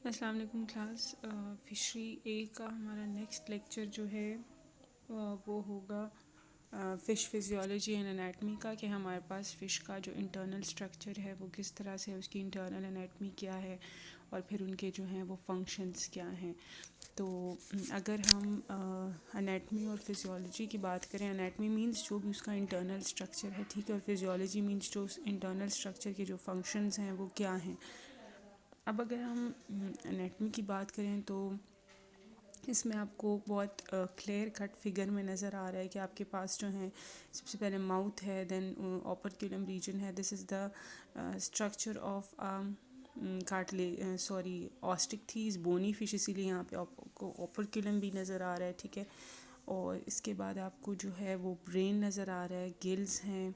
अस्सलाम वालेकुम class. Fishery ए का हमारा नेक्स्ट लेक्चर जो है वो होगा फ़िश फिजियोलॉजी एंड एनाटमी का, कि हमारे पास फ़िश का जो इंटरनल स्ट्रक्चर है वो किस तरह से, उसकी इंटरनल एनाटमी क्या है और फिर उनके जो हैं वो फंक्शंस क्या हैं। तो अगर हम एनाटमी और फिजियोलॉजी की बात करें, एनाटमी मींस जो भी उसका इंटरनल स्ट्रक्चर है, ठीक है, और फिजियोलॉजी मींस जो उस इंटरनल स्ट्रक्चर के जो फंक्शंस हैं वो क्या हैं। अब अगर हम एनाटमी की बात करें तो इसमें आपको बहुत क्लियर कट फिगर में नज़र आ रहा है कि आपके पास जो है सबसे पहले माउथ है, देन ओपर्क्यूलम रीजन है। This is the structure of osteichthyes bony fish, इसीलिए यहाँ पे आपको ओपर्क्यूलम भी नज़र आ रहा है, ठीक है। और इसके बाद आपको जो है वो ब्रेन नज़र आ रहा है, गिल्स हैं,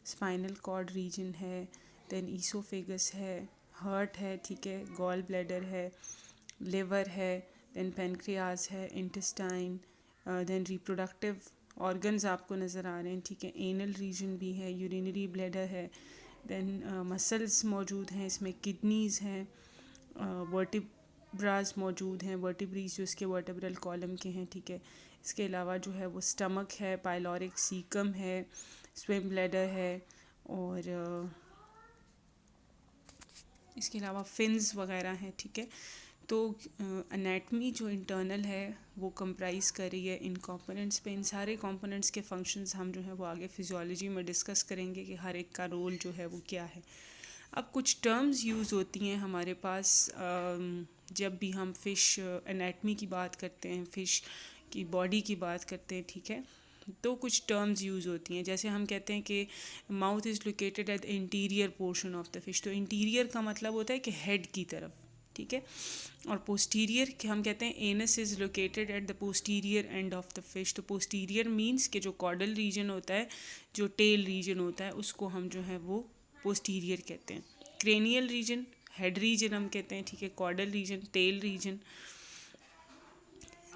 स्पाइनल कॉर्ड रीजन है, देन ईसोफेगस है, हार्ट है, ठीक है, गॉल ब्लैडर है, लिवर है, देन पेनक्रियाज है, इंटेस्टाइन, देन रिप्रोडक्टिव ऑर्गन्स आपको नज़र आ रहे हैं, ठीक है, एनल रीजन भी है, यूरिनरी ब्लैडर है, देन मसल्स मौजूद हैं, इसमें किडनीज़ हैं, वर्टिब्रास मौजूद हैं, वर्टिब्रीज जो इसके वर्टेब्रल कॉलम के हैं, ठीक है। इसके अलावा जो है वो स्टमक है, पाइलोरिक सीकम है, स्विम ब्लैडर है, और इसके अलावा फिन्स वगैरह हैं, ठीक है। तो एनाटमी जो इंटरनल है वो कंप्राइज कर रही है इन कंपोनेंट्स पे। इन सारे कंपोनेंट्स के फंक्शंस हम जो है वो आगे फिजियोलॉजी में डिस्कस करेंगे कि हर एक का रोल जो है वो क्या है। अब कुछ टर्म्स यूज़ होती हैं हमारे पास जब भी हम फ़िश एनाटमी की बात करते हैं, फ़िश की बॉडी की बात करते हैं, ठीक है। तो कुछ टर्म्स यूज़ होती हैं, जैसे हम कहते हैं कि mouth is located at the interior portion of the fish. तो इंटीरियर का मतलब होता है कि हेड की तरफ, ठीक है। और पोस्टीरियर कि हम कहते हैं anus is located at the posterior end of the fish. तो पोस्टीरियर मींस कि जो कॉडल रीजन होता है, जो टेल रीजन होता है, उसको हम जो है वो पोस्टीरियर कहते हैं। क्रेनियल रीजन, हेड रीजन हम कहते हैं, ठीक है, caudal region, tail region.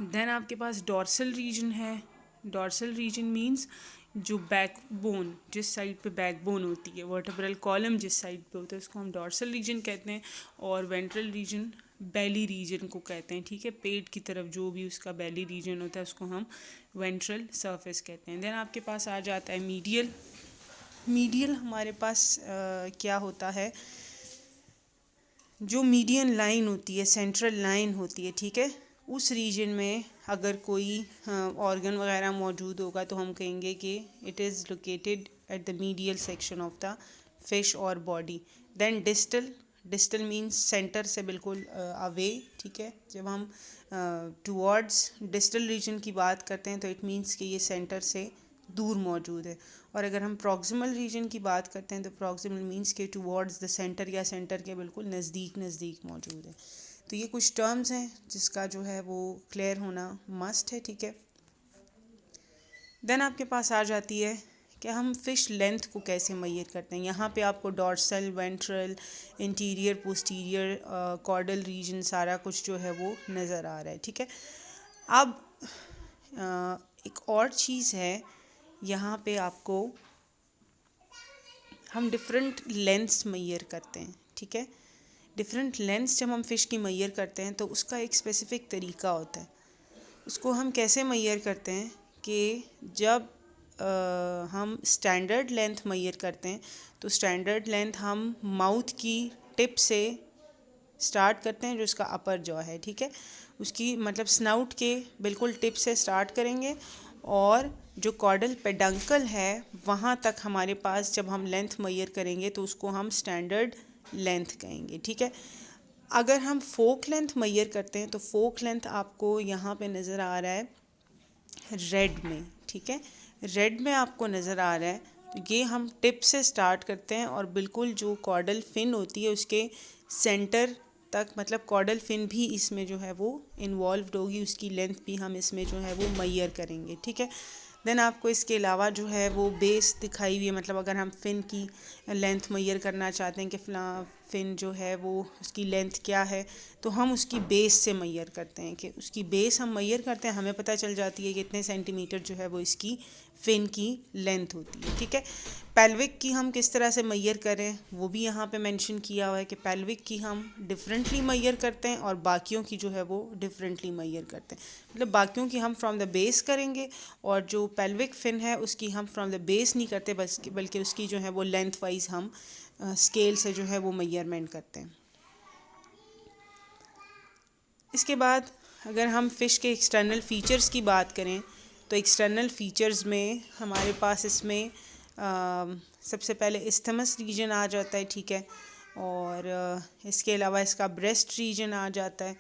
Then आपके पास डॉर्सल रीजन है। डॉर्सल रीजन मींस जो बैकबोन, जिस साइड पे बैकबोन होती है, वर्टेब्रल कॉलम जिस साइड पे होता है, उसको हम डॉर्सल रीजन कहते हैं। और वेंट्रल रीजन बेली रीजन को कहते हैं, ठीक है, पेट की तरफ जो भी उसका बेली रीजन होता है उसको हम वेंट्रल सरफेस कहते हैं। देन आपके पास आ जाता है मीडियल। मीडियल हमारे पास क्या होता है, जो मीडियन लाइन होती है, सेंट्रल लाइन होती है, ठीक है, उस रीजन में अगर कोई ऑर्गन वगैरह मौजूद होगा तो हम कहेंगे कि it is located at the medial section of the fish और body. Then distal, distal means centre से बिल्कुल अवे, ठीक है। जब हम टुवर्ड्स डिस्टल रीजन की बात करते हैं तो इट मीन्स कि ये सेंटर से दूर मौजूद है। और अगर हम प्रॉक्सिमल रीजन की बात करते हैं तो प्रॉक्सिमल मीन्स के टुवर्ड्स द सेंटर या सेंटर के बिल्कुल नज़दीक नज़दीक मौजूद है। तो ये कुछ टर्म्स हैं जिसका जो है वो क्लियर होना मस्ट है, ठीक है। देन आपके पास आ जाती है कि हम फ़िश लेंथ को कैसे मेजर करते हैं। यहाँ पे आपको dorsal, ventral, interior, posterior, caudal region सारा कुछ जो है वो नज़र आ रहा है, ठीक है। अब एक और चीज़ है, यहाँ पे आपको हम डिफरेंट लेंथ्स मेजर करते हैं, ठीक है। डिफरेंट लेंथ्स जब हम फ़िश की मेजर करते हैं तो उसका एक स्पेसिफ़िक तरीका होता है। उसको हम कैसे मेजर करते हैं कि जब हम स्टैंडर्ड लेंथ मेजर करते हैं तो स्टैंडर्ड लेंथ हम माउथ की टिप से स्टार्ट करते हैं, जो उसका अपर जॉ है, ठीक है, उसकी मतलब स्नाउट के बिल्कुल टिप से स्टार्ट करेंगे, और जो कॉर्डल पेडंकल है वहाँ तक हमारे पास जब हम लेंथ मेजर करेंगे तो उसको हम स्टैंडर्ड लेंथ कहेंगे, ठीक है। अगर हम फोक लेंथ मेजर करते हैं तो फोक लेंथ आपको यहाँ पे नज़र आ रहा है रेड में, ठीक है, रेड में आपको नज़र आ रहा है। तो ये हम टिप से स्टार्ट करते हैं और बिल्कुल जो कॉर्डल फिन होती है उसके सेंटर तक, मतलब कॉर्डल फिन भी इसमें जो है वो इन्वॉल्व्ड होगी, उसकी लेंथ भी हम इसमें जो है वो मेजर करेंगे, ठीक है। देन आपको इसके अलावा जो है वो बेस दिखाई हुई है, मतलब अगर हम फिन की लेंथ मेजर करना चाहते हैं कि फिन जो है वो उसकी लेंथ क्या है, तो हम उसकी बेस से मैयर करते हैं कि उसकी बेस हम मैयर करते हैं, हमें पता चल जाती है कि इतने सेंटीमीटर जो है वो इसकी फिन की लेंथ होती है, ठीक है। पेल्विक की हम किस तरह से मैयर करें वो भी यहाँ पे मेंशन किया हुआ है कि पेल्विक की हम डिफरेंटली मैयर करते हैं और बाकियों की जो है वो डिफरेंटली मैयर करते हैं। मतलब बाकियों की हम फ्रॉम द बेस करेंगे और जो पेल्विक फिन है उसकी हम फ्रॉम द बेस नहीं करते, बस बल्कि उसकी जो है वो लेंथ वाइज हम स्केल से जो है वो मैयरमेंट करते हैं। इसके बाद अगर हम फ़िश के एक्सटर्नल फ़ीचर्स की बात करें तो एक्सटर्नल फ़ीचर्स में हमारे पास इसमें सबसे पहले इस्थमस रीजन आ जाता है, ठीक है। और इसके अलावा इसका ब्रेस्ट रीजन आ जाता है,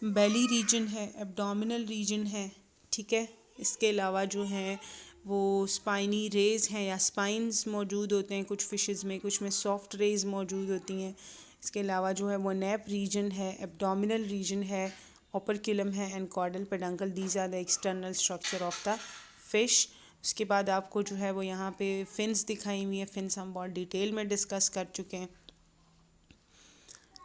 बेली रीजन है, एब्डोमिनल रीजन है, ठीक है। इसके अलावा जो है वो स्पाइनी रेज हैं या स्पाइंस मौजूद होते हैं कुछ फ़िशेस में, कुछ में सॉफ्ट रेज मौजूद होती हैं। इसके अलावा जो है वो नेप रीजन है, एब्डोमिनल रीजन है, ओपरक्यूलम है and caudal peduncle. These are the external structure of the fish. उसके बाद आपको जो है वो यहाँ पे फिन्स दिखाई हुई है, फिन्स हम बहुत डिटेल में डिस्कस कर चुके हैं।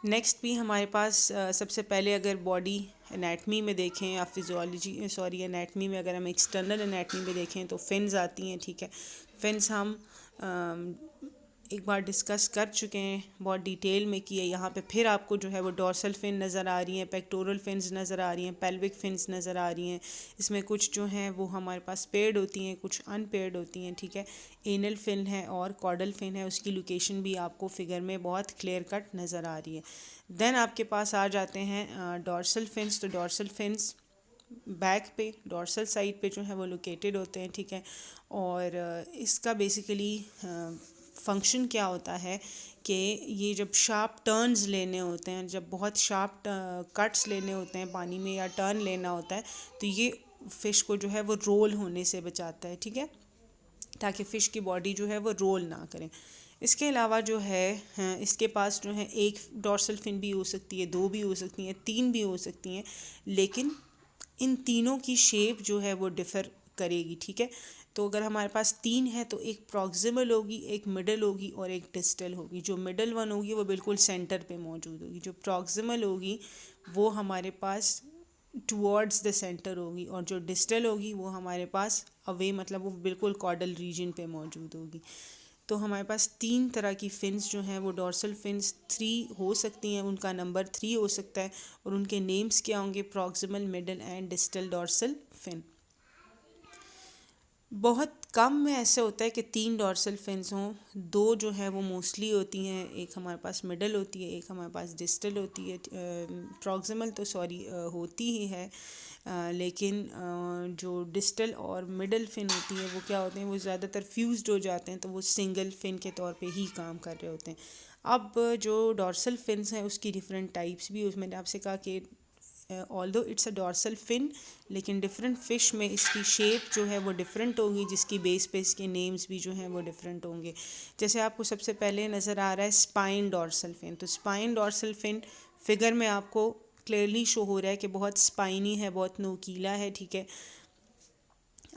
नेक्स्ट भी हमारे पास सबसे पहले अगर बॉडी एनाटमी में देखें या फिजियोलॉजी एनाटमी में, अगर हम एक्सटर्नल एनाटमी में देखें तो फिन्स आती हैं, ठीक है। फिन्स हम एक बार डिस्कस कर चुके हैं बहुत डिटेल में कि यहाँ पे फिर आपको जो है वो डॉर्सल फिन नज़र आ रही हैं, पेक्टोरल फिन्स नज़र आ रही हैं, पेल्विक फिन्स नज़र आ रही हैं। इसमें कुछ जो हैं वो हमारे पास पेयर्ड होती हैं, कुछ अनपेयर्ड होती हैं, ठीक है। एनल फिन है और कॉर्डल फिन है, उसकी लोकेशन भी आपको फिगर में बहुत क्लियर कट नज़र आ रही है। देन आपके पास आ जाते हैं डॉर्सल फिन्स। तो डॉर्सल फिन्स बैक पे डॉर्सल साइड पे जो है वो लोकेटेड होते हैं, ठीक है। और इसका बेसिकली फंक्शन क्या होता है कि ये जब शार्प टर्न्स लेने होते हैं, जब बहुत शार्प कट्स लेने होते हैं पानी में या टर्न लेना होता है, तो ये फ़िश को जो है वो रोल होने से बचाता है, ठीक है, ताकि फ़िश की बॉडी जो है वो रोल ना करें। इसके अलावा जो है इसके पास जो है एक डॉर्सल फिन भी हो सकती है, दो भी हो सकती हैं, तीन भी हो सकती हैं, लेकिन इन तीनों की शेप जो है वो डिफ़र करेगी, ठीक है। तो अगर हमारे पास तीन है तो एक प्रॉक्सिमल होगी, एक मिडल होगी और एक डिस्टल होगी। जो मिडल वन होगी वो बिल्कुल सेंटर पे मौजूद होगी, जो प्रॉक्सिमल होगी वो हमारे पास टुवर्ड्स द सेंटर होगी और जो डिस्टल होगी वो हमारे पास अवे, मतलब वो बिल्कुल कॉर्डल रीजन पे मौजूद होगी। तो हमारे पास तीन तरह की फिन्स जो हैं वो डॉर्सल फिन्स 3 हो सकती हैं, उनका नंबर 3 हो सकता है और उनके नेम्स क्या होंगे, proximal, middle and distal dorsal fin. बहुत कम में ऐसे होता है कि 3 डॉर्सल फिन्स हों, 2 जो है वो मोस्टली होती हैं, एक हमारे पास मिडल होती है, एक हमारे पास डिस्टल होती है। प्रॉक्सिमल तो होती ही है, लेकिन जो डिस्टल और मिडल फिन होती है वो क्या होते हैं, वो ज़्यादातर फ्यूज्ड हो जाते हैं, तो वो सिंगल फिन के तौर पे ही काम कर रहे होते हैं। अब जो डॉर्सल फिन्स हैं उसकी डिफरेंट टाइप्स भी, उसमें आपसे कहा कि although it's a dorsal fin, लेकिन डिफरेंट फ़िश में इसकी शेप जो है वो डिफरेंट होगी, जिसकी बेस पे इसके नेम्स भी जो हैं वो डिफरेंट होंगे। जैसे आपको सबसे पहले नज़र आ रहा है स्पाइन डॉर्सल फिन। तो स्पाइन डॉर्सल फिन फिगर में आपको क्लियरली शो हो रहा है कि बहुत स्पाइनी है, बहुत नोकीला है, ठीक है।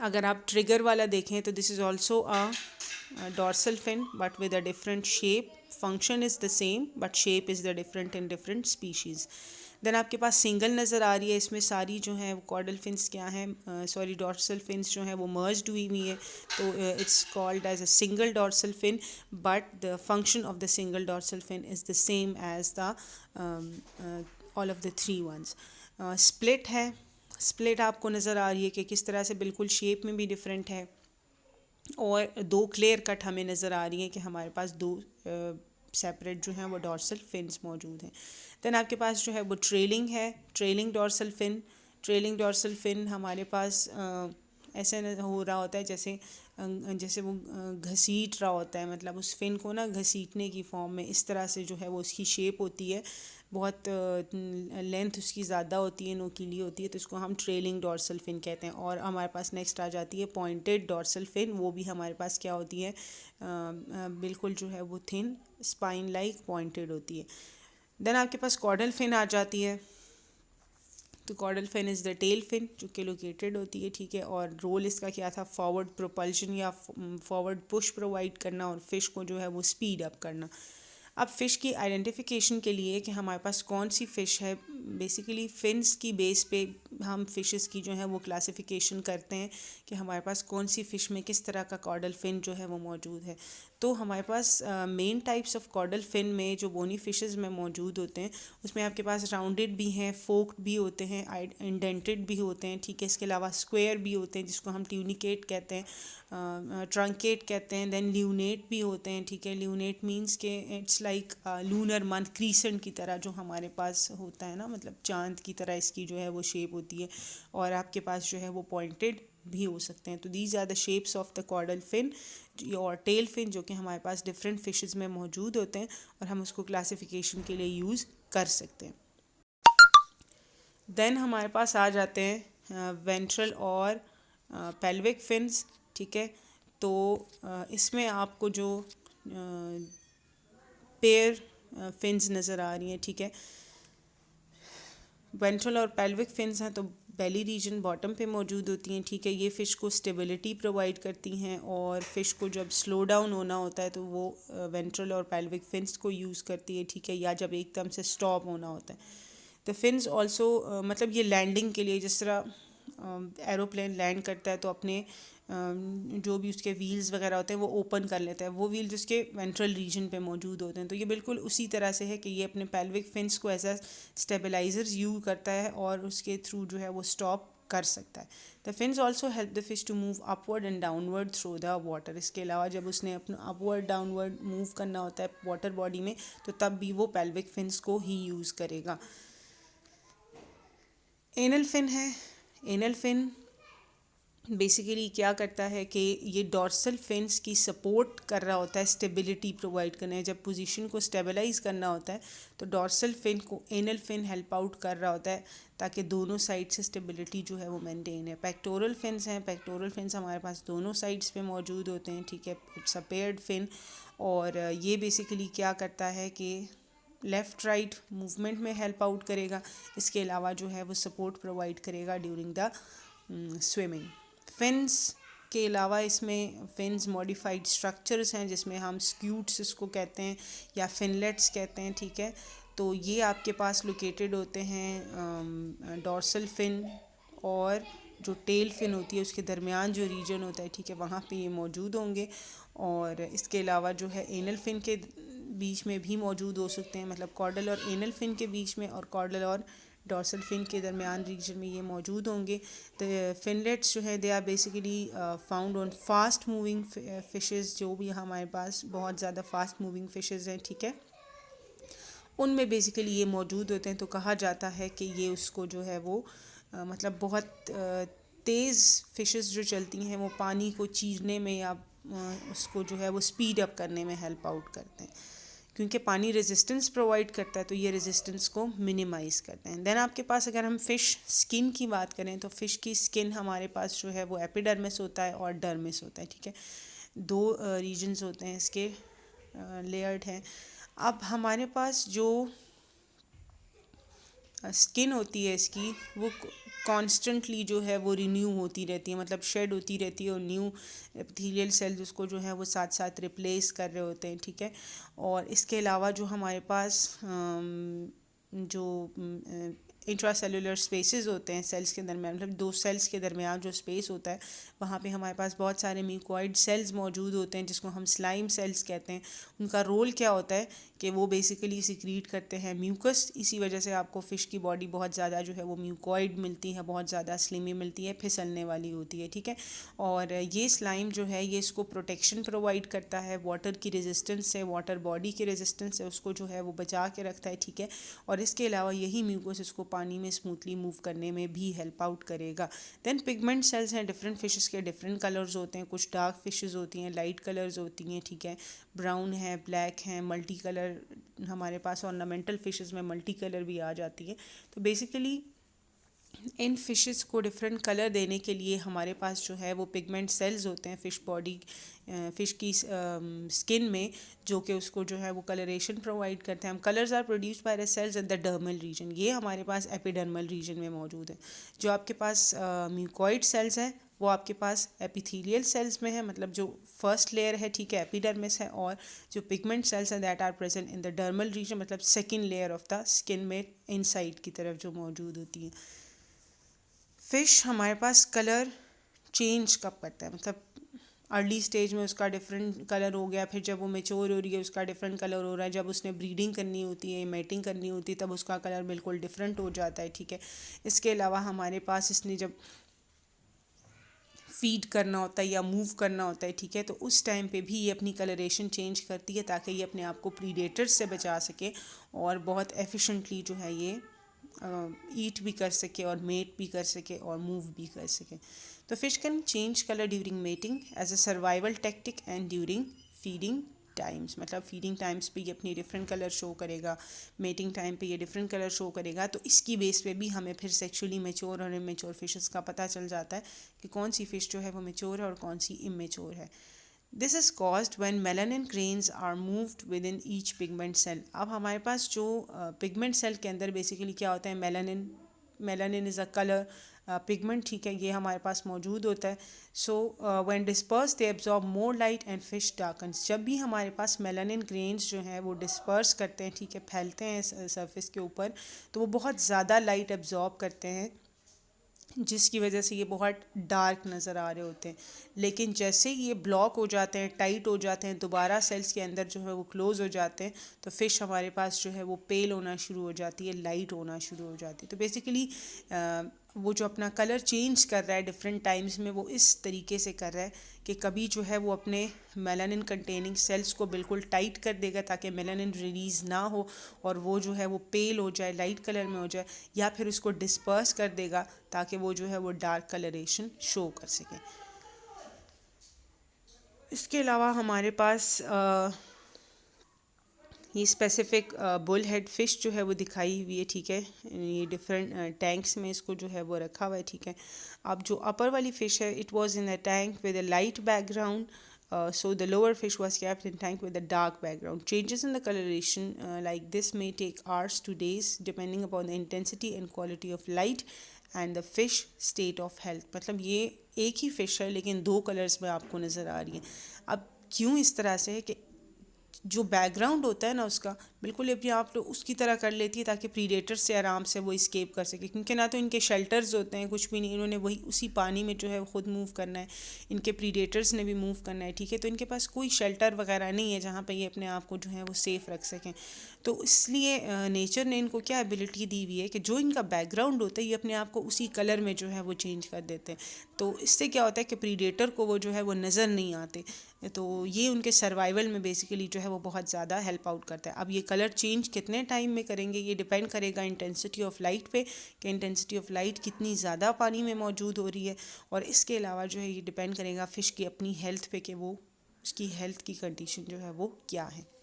अगर आप ट्रिगर वाला देखें तो this is also a dorsal fin but with a different shape. Function is the same but shape is the different in different species. Then आपके पास सिंगल नज़र आ रही है, इसमें सारी जो हैं कॉर्डल फिन्स क्या हैं, डॉर्सल फिन्स जो हैं वो मर्ज्ड हुई हुई है, तो it's called as a single dorsal fin, but the function of the single dorsal fin is the same as the all of the 3 ones. Split है, स्प्लिट आपको नज़र आ रही है कि किस तरह से बिल्कुल शेप में भी डिफरेंट है, और 2 क्लियर कट हमें नज़र आ रही हैं कि हमारे पास 2 सेपरेट जो हैं वो डॉर्सल फिन्स मौजूद हैं। देन आपके पास जो है वो ट्रेलिंग है, trailing dorsal fin. Trailing dorsal fin हमारे पास ऐसे हो रहा होता है जैसे वो घसीट रहा होता है, मतलब उस फिन को ना घसीटने की फॉर्म में, इस तरह से जो है वो उसकी शेप होती है, बहुत लेंथ उसकी ज़्यादा होती है, नोकीली होती है, तो इसको हम ट्रेलिंग डॉर्सल फिन कहते हैं। और हमारे पास नेक्स्ट आ जाती है पॉइंटेड डॉर्सल फिन। वो भी हमारे पास क्या होती है, बिल्कुल जो है वो थिन स्पाइन लाइक पॉइंटेड होती है। देन आपके पास कॉर्डल फिन आ जाती है। तो caudal fin is the tail fin जो कि लोकेटेड होती है, ठीक है। और रोल इसका क्या था, फॉरवर्ड प्रोपल्शन या फॉरवर्ड पुश प्रोवाइड करना और फिश को जो है वो स्पीड अप करना। अब फ़िश की आइडेंटिफिकेशन के लिए कि हमारे पास कौन सी फ़िश है, बेसिकली फिन्स की बेस पे हम फ़िशेस की जो है वो क्लासिफिकेशन करते हैं कि हमारे पास कौन सी फ़िश में किस तरह का कॉर्डल फिन जो है वो मौजूद है। तो हमारे पास main types of caudal fin में जो बोनी फिशेस में मौजूद होते हैं उसमें आपके पास राउंडेड भी हैं, फोक्ड भी होते हैं, इंडेंटेड भी होते हैं, ठीक है। इसके अलावा स्क्वायर भी होते हैं जिसको हम ट्यूनिकेट कहते हैं, ट्रंकेट कहते हैं, देन ल्यूनेट भी होते हैं, ठीक है। ल्यूनेट मींस के it's like lunar month crescent की तरह जो हमारे पास होता है ना, मतलब चांद की तरह इसकी जो है वो शेप होती है, और आपके पास जो है वो पॉइंटेड भी हो सकते हैं। तो these are the shapes of the caudal fin और टेल फिन जो कि हमारे पास डिफरेंट फिशेस में मौजूद होते हैं और हम उसको क्लासिफिकेशन के लिए यूज़ कर सकते हैं। देन हमारे पास आ जाते हैं वेंट्रल और पेल्विक फिन्स, ठीक है। तो इसमें आपको जो पेयर फिन्स नज़र आ रही हैं, ठीक है। वेंट्रल और पेल्विक फिन्स हैं तो बेली रीजन बॉटम पे मौजूद होती हैं, ठीक है। ये फ़िश को स्टेबिलिटी प्रोवाइड करती हैं और फ़िश को जब स्लो डाउन होना होता है तो वो वेंट्रल और पेल्विक फिन्स को यूज़ करती है, ठीक है, या जब एकदम से स्टॉप होना होता है। द फिन्स ऑल्सो मतलब ये लैंडिंग के लिए, जिस तरह एरोप्लेन लैंड करता है तो अपने जो भी उसके व्हील्स वगैरह होते हैं वो ओपन कर लेता है, वो व्हील जिसके वेंट्रल रीजन पे मौजूद होते हैं। तो ये बिल्कुल उसी तरह से है कि ये अपने पेल्विक फिन्स को एज अ स्टेबलाइजर्स यूज करता है और उसके थ्रू जो है वो स्टॉप कर सकता है। The fins also help the fish to move upward and downward through the water. इसके अलावा जब उसने अपना अपवर्ड डाउनवर्ड मूव करना होता है वाटर बॉडी में तो तब भी वो पेल्विक फिन्स को ही यूज़ करेगा। एनल फिन है। एनल फिन बेसिकली क्या करता है कि ये डॉर्सल फिन्स की सपोर्ट कर रहा होता है, स्टेबिलिटी प्रोवाइड करना है। जब पोजीशन को स्टेबलाइज करना होता है तो डॉर्सल फिन को एनल फिन हेल्प आउट कर रहा होता है ताकि दोनों साइड से स्टेबिलिटी जो है वो मेंटेन है। पेक्टोरल फिन्स हैं। पेक्टोरल फिन्स हमारे पास दोनों साइड्स पे मौजूद होते हैं, ठीक है। इट्स अ पेयर्ड फिन और ये बेसिकली क्या करता है कि लेफ़्ट राइट मूवमेंट में हेल्प आउट करेगा। इसके अलावा जो है वो सपोर्ट प्रोवाइड करेगा ड्यूरिंग द स्विमिंग। फिन्स के अलावा इसमें फिन्स मॉडिफाइड स्ट्रक्चर्स हैं जिसमें हम स्क्यूट्स इसको कहते हैं या फिनलेट्स कहते हैं, ठीक है। तो ये आपके पास लोकेटेड होते हैं डॉर्सल फिन और जो टेल फिन होती है उसके दरमियान जो रीजन होता है, ठीक है, वहाँ पे ये मौजूद होंगे। और इसके अलावा जो है एनल फिन के बीच में भी मौजूद हो सकते हैं, मतलब कॉर्डल और एनल फिन के बीच में और कॉर्डल और डॉर्सल फिन के दरमियान रीजन में ये मौजूद होंगे। तो फिनलेट्स जो है they are basically found on fast moving fishes. जो भी हमारे पास बहुत ज़्यादा फास्ट मूविंग फिशेस हैं, ठीक है, उनमें बेसिकली ये मौजूद होते हैं। तो कहा जाता है कि ये उसको जो है वो मतलब बहुत तेज़ फिशेस जो चलती हैं वो पानी को चीरने में या उसको जो है वो स्पीड अप करने में हेल्प आउट करते हैं, क्योंकि पानी रेजिस्टेंस प्रोवाइड करता है तो ये रेजिस्टेंस को मिनिमाइज़ करते हैं। देन आपके पास अगर हम फ़िश स्किन की बात करें तो फ़िश की स्किन हमारे पास जो है वो एपिडर्मिस होता है और डर्मिस होता है, ठीक है। दो रीजन्स होते हैं इसके, लेयर्ड हैं। अब हमारे पास जो स्किन होती है इसकी वो कॉन्स्टेंटली जो है वो रिन्यू होती रहती है, मतलब शेड होती रहती है और न्यू एपिथेलियल सेल्स उसको जो है वो साथ साथ रिप्लेस कर रहे होते हैं, ठीक है। और इसके अलावा जो हमारे पास जो इंट्रासेलुलर स्पेसेस होते हैं सेल्स के दरमियान, मतलब दो सेल्स के दरमियान जो स्पेस होता है वहाँ पे हमारे पास बहुत सारे म्यूकोइड सेल्स मौजूद होते हैं जिसको हम स्लाइम सेल्स कहते हैं। उनका रोल क्या होता है कि वो बेसिकली सिक्रीट करते हैं म्यूकस। इसी वजह से आपको फ़िश की बॉडी बहुत ज़्यादा जो है वो म्यूकोइड मिलती है, बहुत ज़्यादा स्लिमी मिलती है, फिसलने वाली होती है, ठीक है। और ये स्लाइम जो है ये इसको प्रोटेक्शन प्रोवाइड करता है वाटर की रेजिस्टेंस से, वाटर बॉडी की रेजिस्टेंस से उसको जो है वो बचा के रखता है, ठीक है। और इसके अलावा यही म्यूकस इसको पानी में स्मूथली मूव करने में भी हेल्प आउट करेगा। देन पिगमेंट सेल्स हैं। डिफरेंट फिशेस के डिफरेंट कलर्स होते हैं, कुछ डार्क फिशेस होती हैं, लाइट कलर्स होती हैं, ठीक है, ब्राउन है, ब्लैक है, मल्टी कलर हमारे पास ऑर्नामेंटल फिशेस में मल्टी कलर भी आ जाती है। तो बेसिकली इन फिशेस को डिफरेंट कलर देने के लिए हमारे पास जो है वो पिगमेंट सेल्स होते हैं फ़िश बॉडी, फ़िश की स्किन में, जो कि उसको जो है वो कलरेशन प्रोवाइड करते हैं। हम colours are produced by the cells in the dermal region. ये हमारे पास एपिडर्मल रीजन में मौजूद है। जो आपके पास म्यूकोइड सेल्स हैं वो आपके पास एपिथेलियल सेल्स में है, मतलब जो फर्स्ट लेयर है, ठीक है, एपिडर्मिस है, और जो पिगमेंट सेल्स हैं that are present in the dermal region, मतलब second layer of the skin में इनसाइड की तरफ जो मौजूद होती है। फिश हमारे पास कलर चेंज कब करता है, मतलब अर्ली स्टेज में उसका डिफरेंट कलर हो गया, फिर जब वो मेच्योर हो रही है उसका डिफरेंट कलर हो रहा है, जब उसने ब्रीडिंग करनी होती है, मेटिंग करनी होती है, तब उसका कलर बिल्कुल डिफरेंट हो जाता है, ठीक है। इसके अलावा हमारे पास इसने जब फीड करना होता है या मूव करना होता है, ठीक है, तो उस टाइम पे भी ये अपनी कलरेशन चेंज करती है ताकि ये अपने आप को प्रीडेटर्स से बचा सके और बहुत एफिशिएंटली जो है ये ईट भी कर सके और मेट भी कर सके और मूव भी कर सके। तो fish can change colour during mating as a survival tactic and during feeding times, मतलब फीडिंग टाइम्स पे ये अपनी डिफरेंट कलर शो करेगा, मेटिंग टाइम पे ये डिफरेंट कलर शो करेगा। तो इसकी बेस पे भी हमें फिर सेक्सुअली मेच्योर और इमेच्योर फिशेस का पता चल जाता है कि कौन सी फ़िश जो है वो मेच्योर है और कौन सी इमेच्योर है। This is caused when melanin grains are moved within each pigment cell. अब हमारे पास जो पिगमेंट सेल के अंदर बेसिकली क्या होता है, melanin is a colour pigment, ठीक है, ये हमारे पास मौजूद होता है। So when disperse they absorb more light and fish darkens. जब भी हमारे पास मेलानिन ग्रेन्स जो हैं वो डिस्पर्स करते हैं, ठीक है, फैलते हैं सरफेस के ऊपर, तो वो बहुत ज़्यादा लाइट एब्जॉर्ब करते हैं जिसकी वजह से ये बहुत डार्क नज़र आ रहे होते हैं। लेकिन जैसे ही ये ब्लॉक हो जाते हैं, टाइट हो जाते हैं, दोबारा सेल्स के अंदर जो है वो क्लोज़ हो जाते हैं, तो फ़िश हमारे पास जो है वो पेल होना शुरू हो जाती है, लाइट होना शुरू हो जाती है। तो बेसिकली वो जो अपना कलर चेंज कर रहा है डिफरेंट टाइम्स में, वो इस तरीके से कर रहा है कि कभी जो है वो अपने मेलानिन कंटेनिंग सेल्स को बिल्कुल टाइट कर देगा ताकि मेलानिन रिलीज़ ना हो और वो जो है वो पेल हो जाए, लाइट कलर में हो जाए, या फिर उसको डिस्पर्स कर देगा ताकि वो जो है वो डार्क कलरेशन शो कर सके। इसके अलावा हमारे पास ये स्पेसिफिक बुल हेड फिश जो है वो दिखाई हुई है, ठीक है, ये डिफरेंट टैंक्स में इसको जो है वो रखा हुआ है, ठीक है। अब जो अपर वाली फ़िश है, it was in a tank with a light background, so the lower fish was kept in tank with a dark background. Changes in the coloration like this may take hours to days depending upon the intensity and quality of light and the fish state of health. मतलब ये एक ही fish है लेकिन दो colours में आपको नज़र आ रही है। अब क्यों इस तरह से है कि जो बैकग्राउंड होता है ना उसका बिल्कुल अपने आप तो उसकी तरह कर लेती है ताकि प्रीडेटर्स से आराम से वो इस्केप कर सके, क्योंकि ना तो इनके शेल्टर्स होते हैं, कुछ भी नहीं, इन्होंने वही उसी पानी में जो है ख़ुद मूव करना है, इनके प्रीडेटर्स ने भी मूव करना है, ठीक है। तो इनके पास कोई शेल्टर वगैरह नहीं है जहाँ पे ये अपने आप को जो है वो सेफ़ रख सकें। तो इसलिए नेचर ने इनको क्या एबिलिटी दी हुई है कि जो इनका बैकग्राउंड होता है ये अपने आप को उसी कलर में जो है वो चेंज कर देते हैं। तो इससे क्या होता है कि प्रीडेटर को वो जो है वो नज़र नहीं आते, तो ये उनके सर्वाइवल में बेसिकली जो है वो बहुत ज़्यादा हेल्प आउट करता है। अब ये कलर चेंज कितने टाइम में करेंगे ये डिपेंड करेगा इंटेंसिटी ऑफ लाइट पे, कि इंटेंसिटी ऑफ लाइट कितनी ज़्यादा पानी में मौजूद हो रही है, और इसके अलावा जो है ये डिपेंड करेगा फ़िश की अपनी हेल्थ पे कि वो उसकी हेल्थ की कंडीशन जो है वो क्या है।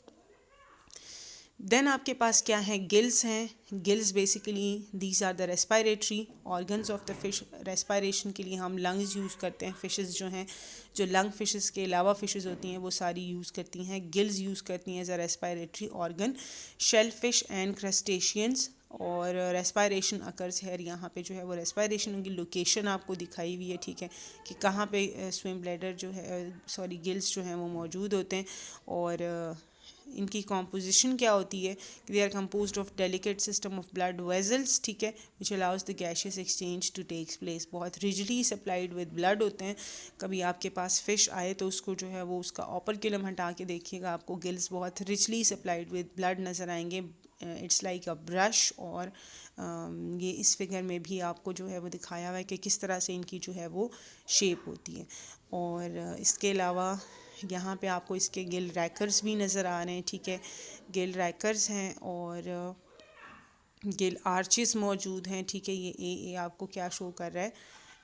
देन आपके पास क्या है, गिल्स हैं। Gills basically these are the respiratory organs of the fish. Respiration के लिए हम लंग्स यूज़ करते हैं। फिशेस जो हैं, जो लंग फिशेस के अलावा फिशेस होती हैं वो सारी यूज़ करती हैं, गिल्स यूज़ करती हैं as a respiratory organ. Shellfish and crustaceans, और रेस्पायरेशन अकर्स है यहाँ पे जो है वो रेस्पायरेशन की लोकेशन आपको दिखाई हुई है, ठीक है, कि कहाँ पे स्विम ब्लैडर जो है सॉरी गिल्स जो हैं वो मौजूद होते हैं। और इनकी कॉम्पोजिशन क्या होती है, they are composed of delicate system of blood vessels, ठीक है, which allows the gaseous exchange to takes place. बहुत रिजली सप्लाइड विद ब्लड होते हैं। कभी आपके पास फ़िश आए तो उसको जो है वो उसका ऑपर किलम हटा के देखिएगा, आपको गिल्स बहुत रिचली सप्लाइड विद ब्लड नज़र आएंगे। It's like a brush. और ये इस फिगर में भी आपको जो है वो दिखाया हुआ है कि किस तरह से इनकी जो है वो शेप होती है। और इसके अलावा यहाँ पे आपको इसके गिल रैकर्स भी नज़र आ रहे हैं, ठीक है, गिल रैकर्स हैं और गिल आर्चेस मौजूद हैं, ठीक है। ये आपको क्या शो कर रहा है,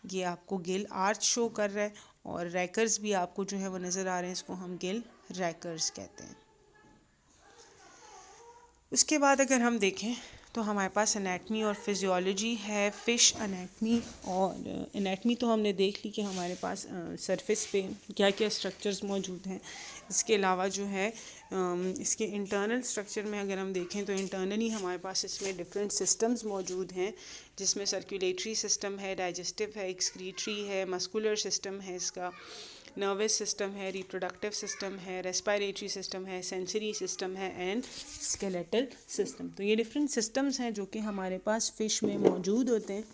ये आपको गिल आर्च शो कर रहा है, और रैकर्स भी आपको जो है वो नज़र आ रहे हैं, इसको हम गिल रैकर्स कहते हैं। उसके बाद अगर हम देखें तो हमारे पास एनाटमी और फिजियोलॉजी है। फ़िश एनाटमी, और एनाटमी तो हमने देख ली कि हमारे पास सरफेस पे क्या क्या स्ट्रक्चर्स मौजूद हैं। इसके अलावा जो है इसके इंटरनल स्ट्रक्चर में अगर हम देखें तो इंटरनली हमारे पास इसमें डिफरेंट सिस्टम्स मौजूद हैं, जिसमें सर्कुलेटरी सिस्टम है, डाइजेस्टिव है, एक्सक्रीटरी है, मस्कुलर सिस्टम है, इसका नर्वस सिस्टम है, रिप्रोडक्टिव सिस्टम है, रेस्पिरेटरी सिस्टम है, सेंसरी सिस्टम है एंड स्केलेटल सिस्टम। तो ये डिफरेंट सिस्टम्स हैं जो कि हमारे पास फ़िश में मौजूद होते हैं